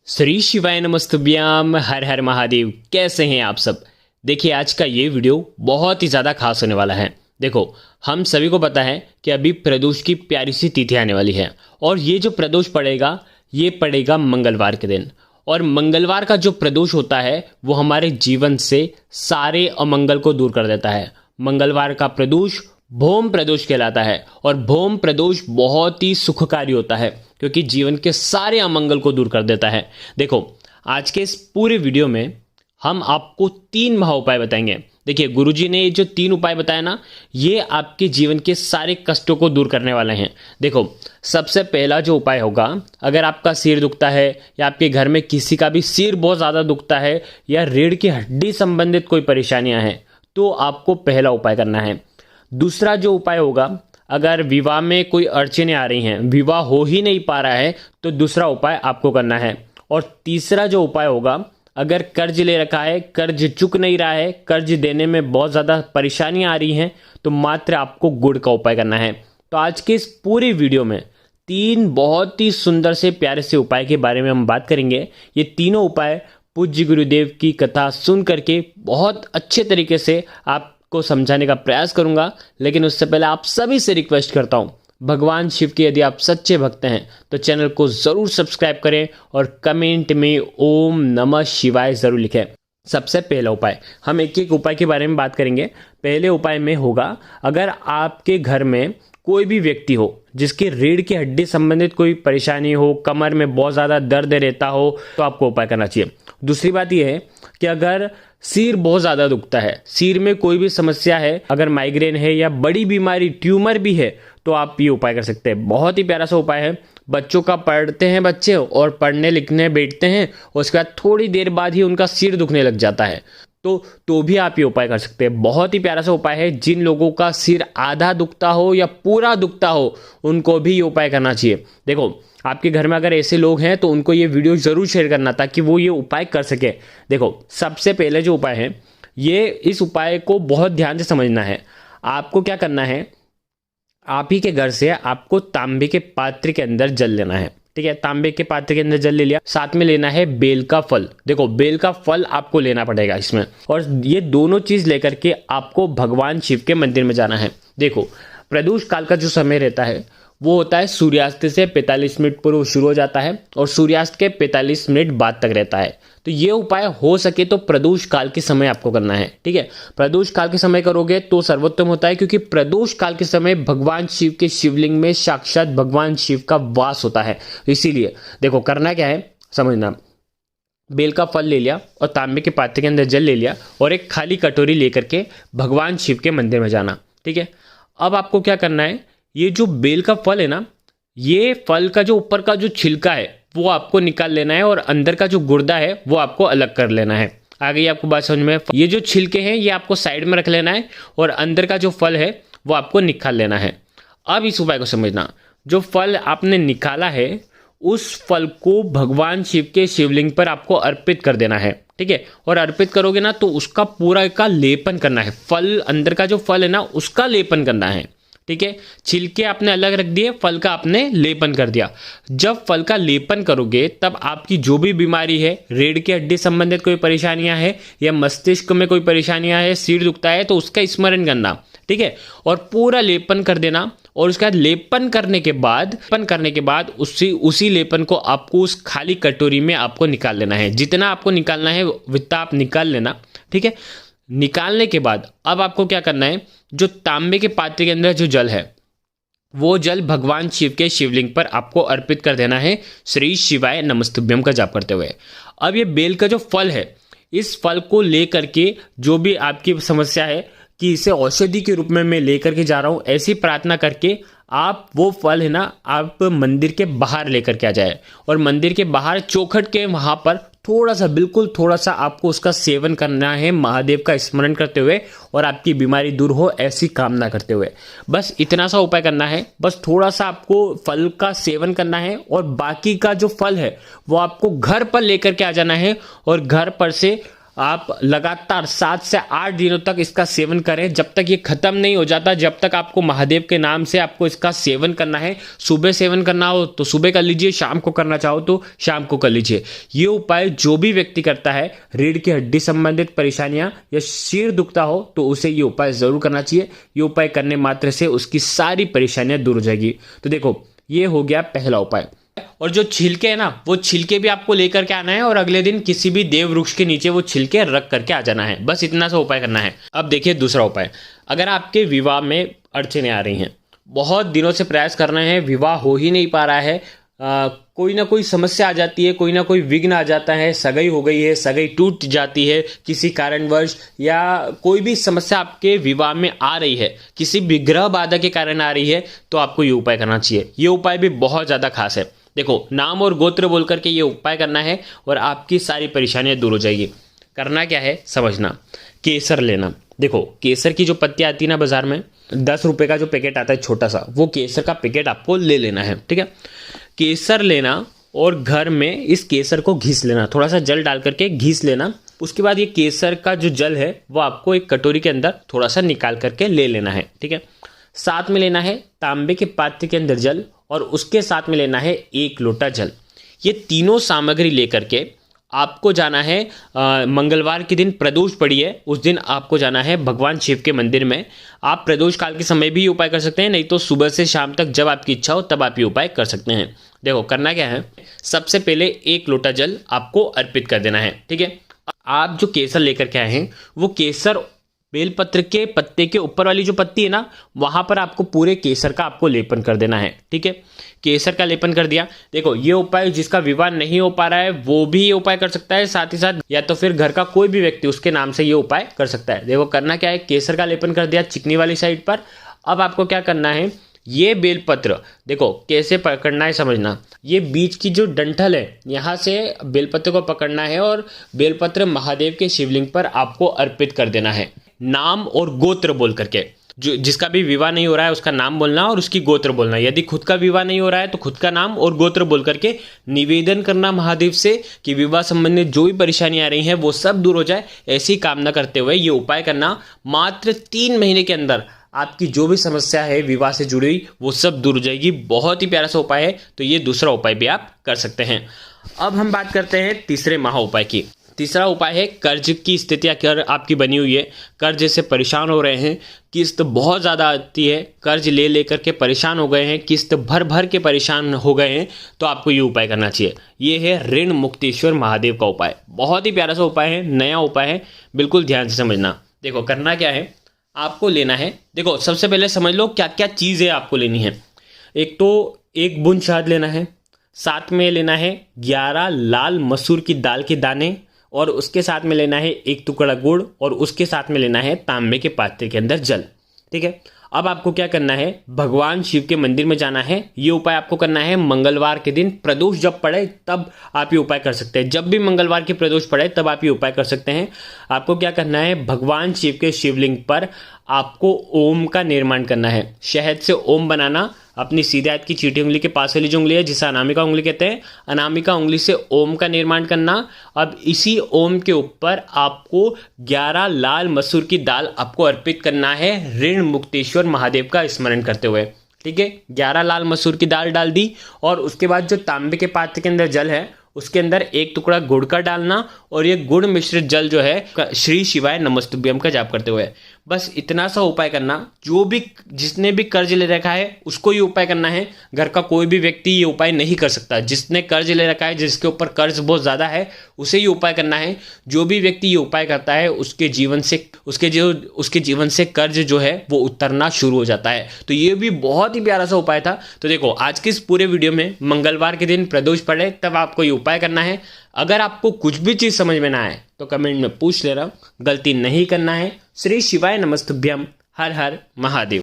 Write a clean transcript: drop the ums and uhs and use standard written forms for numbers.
श्री शिवाय नमस्तुभ्याम। हर हर महादेव। कैसे हैं आप सब। देखिए, आज का ये वीडियो बहुत ही ज़्यादा खास होने वाला है। देखो, हम सभी को पता है कि अभी प्रदोष की प्यारी सी तिथि आने वाली है और ये जो प्रदोष पड़ेगा ये पड़ेगा मंगलवार के दिन। और मंगलवार का जो प्रदोष होता है वो हमारे जीवन से सारे अमंगल को दूर कर देता है। मंगलवार का प्रदोष भौम प्रदोष कहलाता है और भौम प्रदोष बहुत ही सुखकारी होता है क्योंकि जीवन के सारे अमंगल को दूर कर देता है। देखो, आज के इस पूरे वीडियो में हम आपको 3 महा उपाय बताएंगे। देखिए, गुरुजी ने ये जो 3 उपाय बताया ना, ये आपके जीवन के सारे कष्टों को दूर करने वाले हैं। देखो, सबसे पहला जो उपाय होगा, अगर आपका सिर दुखता है या आपके घर में किसी का भी सिर बहुत ज़्यादा दुखता है या रीढ़ की हड्डी संबंधित कोई परेशानियां हैं, तो आपको पहला उपाय करना है। दूसरा जो उपाय होगा, अगर विवाह में कोई अड़चनें आ रही हैं, विवाह हो ही नहीं पा रहा है, तो दूसरा उपाय आपको करना है। और तीसरा जो उपाय होगा, अगर कर्ज ले रखा है, कर्ज चुक नहीं रहा है, कर्ज देने में बहुत ज़्यादा परेशानियां आ रही हैं, तो मात्र आपको गुड़ का उपाय करना है। तो आज के इस पूरी वीडियो में 3 बहुत ही सुंदर से प्यारे से उपाय के बारे में हम बात करेंगे। ये तीनों उपाय पूज्य गुरुदेव की कथा सुन करके बहुत अच्छे तरीके से आपको समझाने का प्रयास करूंगा। लेकिन उससे पहले आप सभी से रिक्वेस्ट करता हूं, भगवान शिव के यदि आप सच्चे भक्त हैं तो चैनल को जरूर सब्सक्राइब करें और कमेंट में ओम नमः शिवाय जरूर लिखें। सबसे पहला उपाय, हम एक एक उपाय के बारे में बात करेंगे। पहले उपाय में होगा, अगर आपके घर में कोई भी व्यक्ति हो जिसकी रीढ़ की हड्डी संबंधित कोई परेशानी हो, कमर में बहुत ज़्यादा दर्द रहता हो, तो आपको उपाय करना चाहिए। दूसरी बात यह है कि अगर सिर बहुत ज़्यादा दुखता है, सिर में कोई भी समस्या है, अगर माइग्रेन है या बड़ी बीमारी ट्यूमर भी है, तो आप ये उपाय कर सकते हैं। बहुत ही प्यारा सा उपाय है। बच्चों का पढ़ते हैं बच्चे और पढ़ने लिखने बैठते हैं, उसके बाद थोड़ी देर बाद ही उनका सिर दुखने लग जाता है, तो भी आप ये उपाय कर सकते हैं। बहुत ही प्यारा सा उपाय है। जिन लोगों का सिर आधा दुखता हो या पूरा दुखता हो, उनको भी ये उपाय करना चाहिए। देखो, आपके घर में अगर ऐसे लोग हैं तो उनको ये वीडियो जरूर शेयर करना ताकि वो ये उपाय कर सके। देखो, सबसे पहले जो उपाय है, इस उपाय को बहुत ध्यान से समझना है। आपको क्या करना है, आप ही के घर से आपको तांबे के पात्र के अंदर जल लेना है। ठीक है, तांबे के पात्र के अंदर जल ले लिया, साथ में लेना है बेल का फल। देखो, बेल का फल आपको लेना पड़ेगा इसमें, और ये दोनों चीज लेकर के आपको भगवान शिव के मंदिर में जाना है। देखो, प्रदोष काल का जो समय रहता है वो होता है सूर्यास्त से 45 मिनट पूर्व शुरू हो जाता है और सूर्यास्त के 45 मिनट बाद तक रहता है। तो ये उपाय हो सके तो प्रदोष काल के समय आपको करना है। ठीक है, प्रदोष काल के समय करोगे तो सर्वोत्तम होता है, क्योंकि प्रदोष काल के समय भगवान शिव के शिवलिंग में साक्षात भगवान शिव का वास होता है। इसीलिए देखो, करना क्या है समझना। बेल का फल ले लिया और तांबे के पात्र के अंदर जल ले लिया और एक खाली कटोरी लेकर के भगवान शिव के मंदिर में जाना। ठीक है, अब आपको क्या करना है, ये जो बेल का फल है ना, ये फल का जो ऊपर का जो छिलका है वो आपको निकाल लेना है और अंदर का जो गुर्दा है वो आपको अलग कर लेना है। आ गई आपको बात समझ में। ये जो छिलके हैं ये आपको साइड में रख लेना है और अंदर का जो फल है वो आपको निकाल लेना है। अब इस उपाय को समझना, जो फल आपने निकाला है उस फल को भगवान शिव के शिवलिंग पर आपको अर्पित कर देना है। ठीक है, और अर्पित करोगे ना तो उसका पूरा का लेपन करना है। फल, अंदर का जो फल है ना उसका लेपन करना है। ठीक है, छिलके आपने अलग रख दिए, फल का आपने लेपन कर दिया। जब फल का लेपन करोगे तब आपकी जो भी बीमारी है, रीढ़ की हड्डी संबंधित कोई परेशानियां है या मस्तिष्क में कोई परेशानियां है, सिर दुखता है, तो उसका स्मरण करना। ठीक है, और पूरा लेपन कर देना। और उसके बाद लेपन करने के बाद उसी लेपन को आपको उस खाली कटोरी में आपको निकाल लेना है। जितना आपको निकालना है उतना आप निकाल लेना। ठीक है, निकालने के बाद अब आपको क्या करना है, जो तांबे के पात्र के अंदर जो जल है वो जल भगवान शिव के शिवलिंग पर आपको अर्पित कर देना है, श्री शिवाय नमस्तुभ्यम का जाप करते हुए। अब ये बेल का जो फल है, इस फल को ले करके जो भी आपकी समस्या है कि इसे औषधि के रूप में मैं लेकर के जा रहा हूं, ऐसी प्रार्थना करके आप वो फल है ना, आप मंदिर के बाहर लेकर के आ जाए और मंदिर के बाहर चौखट के वहां पर बिल्कुल थोड़ा सा आपको उसका सेवन करना है, महादेव का स्मरण करते हुए और आपकी बीमारी दूर हो ऐसी कामना करते हुए। बस इतना सा उपाय करना है। बस थोड़ा सा आपको फल का सेवन करना है और बाकी का जो फल है वो आपको घर पर लेकर के आ जाना है और घर पर से आप लगातार 7 से 8 दिनों तक इसका सेवन करें, जब तक ये खत्म नहीं हो जाता, जब तक आपको महादेव के नाम से आपको इसका सेवन करना है। सुबह सेवन करना हो तो सुबह कर लीजिए, शाम को करना चाहो तो शाम को कर लीजिए। ये उपाय जो भी व्यक्ति करता है, रीढ़ की हड्डी संबंधित परेशानियां या सिर दुखता हो तो उसे ये उपाय जरूर करना चाहिए। ये उपाय करने मात्र से उसकी सारी परेशानियां दूर हो जाएगी। तो देखो, ये हो गया पहला उपाय। और जो छिलके है ना, वो छिलके भी आपको लेकर के आना है और अगले दिन किसी भी देव वृक्ष के नीचे वो छिलके रख करके आ जाना है। बस इतना सा उपाय करना है। अब देखिए दूसरा उपाय। अगर आपके विवाह में अड़चने आ रही हैं, बहुत दिनों से प्रयास कर रहे हैं, विवाह हो ही नहीं पा रहा है, कोई ना कोई समस्या आ जाती है, कोई ना कोई विघ्न आ जाता है, सगाई हो गई है, सगाई टूट जाती है किसी कारणवश, या कोई भी समस्या आपके विवाह में आ रही है, किसी भी ग्रह बाधा के कारण आ रही है, तो आपको ये उपाय करना चाहिए। ये उपाय भी बहुत ज़्यादा खास है। देखो, नाम और गोत्र बोल करके ये उपाय करना है और आपकी सारी परेशानियां दूर हो जाएगी। करना क्या है समझना। केसर लेना। देखो, केसर की जो पत्ती आती है ना बाजार में, 10 रुपए का जो पैकेट आता है छोटा सा, वो केसर का पैकेट आपको ले लेना है। ठीक है, केसर लेना और घर में इस केसर को घिस लेना, थोड़ा सा जल डाल करके घिस लेना। उसके बाद ये केसर का जो जल है वो आपको एक कटोरी के अंदर थोड़ा सा निकाल करके ले लेना है। ठीक है, साथ में लेना है तांबे के पात्र के अंदर जल और उसके साथ में लेना है 1 लोटा जल। ये तीनों सामग्री लेकर के आपको जाना है, मंगलवार के दिन प्रदोष पड़ी है, उस दिन आपको जाना है भगवान शिव के मंदिर में। आप प्रदोष काल के समय भी ये उपाय कर सकते हैं, नहीं तो सुबह से शाम तक जब आपकी इच्छा हो तब आप ये उपाय कर सकते हैं। देखो, करना क्या है, सबसे पहले 1 लोटा जल आपको अर्पित कर देना है। ठीक है, आप जो केसर लेकर के आए हैं, वो केसर बेलपत्र के पत्ते के ऊपर वाली जो पत्ती है ना, वहां पर आपको पूरे केसर का आपको लेपन कर देना है। ठीक है, केसर का लेपन कर दिया। देखो, ये उपाय जिसका विवाह नहीं हो पा रहा है वो भी ये उपाय कर सकता है, साथ ही साथ या तो फिर घर का कोई भी व्यक्ति उसके नाम से ये उपाय कर सकता है। देखो, करना क्या है, केसर का लेपन कर दिया चिकनी वाली साइड पर। अब आपको क्या करना है, ये बेलपत्र देखो कैसे पकड़ना है समझना। ये बीच की जो डंठल है, यहाँ से बेलपत्र को पकड़ना है और बेलपत्र महादेव के शिवलिंग पर आपको अर्पित कर देना है। नाम और गोत्र बोल करके, जो जिसका भी विवाह नहीं हो रहा है उसका नाम बोलना और उसकी गोत्र बोलना। यदि खुद का विवाह नहीं हो रहा है तो खुद का नाम और गोत्र बोल करके निवेदन करना महादेव से कि विवाह संबंधित जो भी परेशानी आ रही है वो सब दूर हो जाए। ऐसी कामना करते हुए ये उपाय करना। मात्र 3 महीने के अंदर आपकी जो भी समस्या है विवाह से जुड़ी हुई वो सब दूर हो जाएगी। बहुत ही प्यारा सा उपाय है, तो ये दूसरा उपाय भी आप कर सकते हैं। अब हम बात करते हैं तीसरे महा उपाय की। तीसरा उपाय है, कर्ज की स्थिति अगर आपकी बनी हुई है, कर्ज से परेशान हो रहे हैं, किस्त बहुत ज़्यादा आती है, कर्ज ले लेकर के परेशान हो गए हैं, किस्त भर भर के परेशान हो गए हैं, तो आपको ये उपाय करना चाहिए। ये है ऋण मुक्तेश्वर महादेव का उपाय। बहुत ही प्यारा सा उपाय है, नया उपाय है, बिल्कुल ध्यान से समझना। देखो, करना क्या है, आपको लेना है, देखो सबसे पहले समझ लो क्या क्या चीज़ें आपको लेनी है। एक तो 1 बूंद शहद लेना है, साथ में लेना है 11 लाल मसूर की दाल के दाने, और उसके साथ में लेना है 1 टुकड़ा गुड़, और उसके साथ में लेना है तांबे के पात्र के अंदर जल। ठीक है, अब आपको क्या करना है, भगवान शिव के मंदिर में जाना है। ये उपाय आपको करना है मंगलवार के दिन, प्रदोष जब पड़े तब आप ये उपाय कर सकते हैं। जब भी मंगलवार के प्रदोष पड़े तब आप ये उपाय कर सकते हैं। आपको क्या करना है, भगवान शिव के शिवलिंग पर आपको ओम का निर्माण करना है। शहद से ओम बनाना, अपनी सीधे हाथ की चीटी उंगली के पास वाली जो उंगली है जिसे अनामिका उंगली कहते हैं, अनामिका उंगली से ओम का निर्माण करना। अब इसी ओम के ऊपर आपको 11 लाल मसूर की दाल आपको अर्पित करना है, ऋण मुक्तेश्वर महादेव का स्मरण करते हुए। ठीक है, 11 लाल मसूर की दाल डाल दी, और उसके बाद जो तांबे के पात्र के अंदर जल है उसके अंदर 1 टुकड़ा गुड़ का डालना, और ये गुड़ मिश्रित जल जो है श्री शिवाय नमस्तुभ्यम का जाप करते हुए। बस इतना सा उपाय करना। जो भी जिसने भी कर्ज ले रखा है उसको ये उपाय करना है। घर का कोई भी व्यक्ति ये उपाय नहीं कर सकता। जिसने कर्ज ले रखा है, जिसके ऊपर कर्ज बहुत ज़्यादा है, उसे ये उपाय करना है। जो भी व्यक्ति ये उपाय करता है उसके जीवन से कर्ज जो है वो उतरना शुरू हो जाता है। तो ये भी बहुत ही प्यारा सा उपाय था। तो देखो, आज के इस पूरे वीडियो में मंगलवार के दिन प्रदोष पड़े तब आपको ये उपाय करना है। अगर आपको कुछ भी चीज़ समझ में ना आए तो कमेंट में पूछ लेना, गलती नहीं करना है। श्री शिवाय नमस्तुभ्यम। हर हर महादेव।